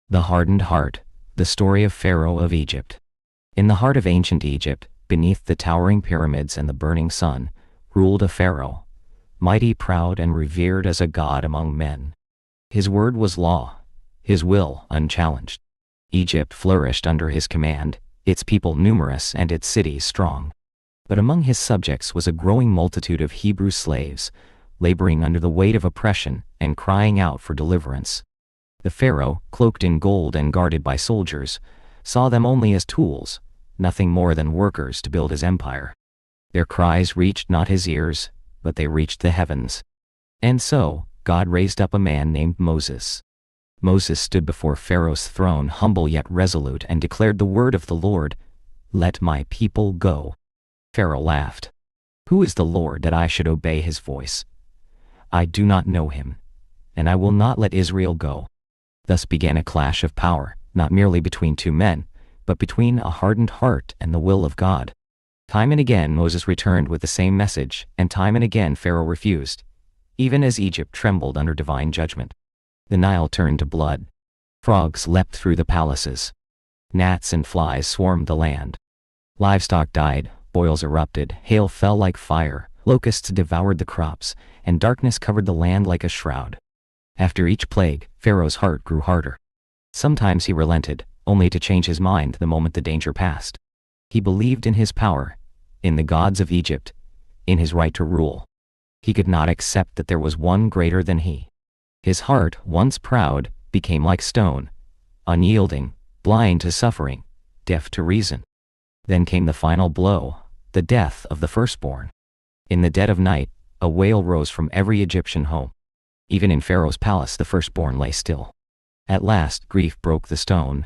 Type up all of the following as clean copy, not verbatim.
The Hardened Heart, the story of Pharaoh of Egypt. In the heart of ancient Egypt, beneath the towering pyramids and the burning sun, ruled a pharaoh, mighty, proud, and revered as a god among men. His word was law, his will unchallenged. Egypt flourished under his command, its people numerous and its cities strong. But among his subjects was a growing multitude of Hebrew slaves, laboring under the weight of oppression and crying out for deliverance. The pharaoh, cloaked in gold and guarded by soldiers, saw them only as tools, nothing more than workers to build his empire. Their cries reached not his ears, but they reached the heavens. And so, God raised up a man named Moses. Moses stood before Pharaoh's throne, humble yet resolute, and declared the word of the Lord, "Let my people go." Pharaoh laughed. "Who is the Lord that I should obey his voice? I do not know him, and I will not let Israel go." Thus began a clash of power, not merely between two men, but between a hardened heart and the will of God. Time and again Moses returned with the same message, and time and again Pharaoh refused, even as Egypt trembled under divine judgment. The Nile turned to blood. Frogs leapt through the palaces. Gnats and flies swarmed the land. Livestock died, boils erupted, hail fell like fire, locusts devoured the crops, and darkness covered the land like a shroud. After each plague, Pharaoh's heart grew harder. Sometimes he relented, only to change his mind the moment the danger passed. He believed in his power, in the gods of Egypt, in his right to rule. He could not accept that there was one greater than he. His heart, once proud, became like stone, unyielding, blind to suffering, deaf to reason. Then came the final blow, the death of the firstborn. In the dead of night, a wail rose from every Egyptian home. Even in Pharaoh's palace the firstborn lay still. At last grief broke the stone.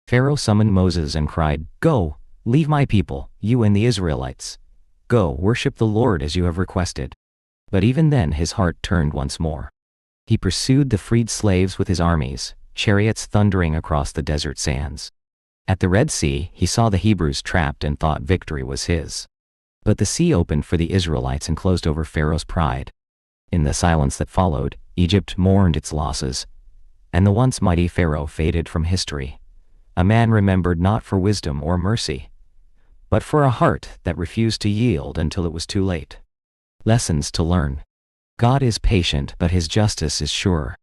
Pharaoh summoned Moses and cried, "Go, leave my people, you and the Israelites. Go, worship the Lord as you have requested." But even then his heart turned once more. He pursued the freed slaves with his armies, chariots thundering across the desert sands. At the Red Sea he saw the Hebrews trapped and thought victory was his. But the sea opened for the Israelites and closed over Pharaoh's pride. In the silence that followed, Egypt mourned its losses, and the once mighty Pharaoh faded from history, a man remembered not for wisdom or mercy, but for a heart that refused to yield until it was too late. Lessons to learn. God is patient, but his justice is sure.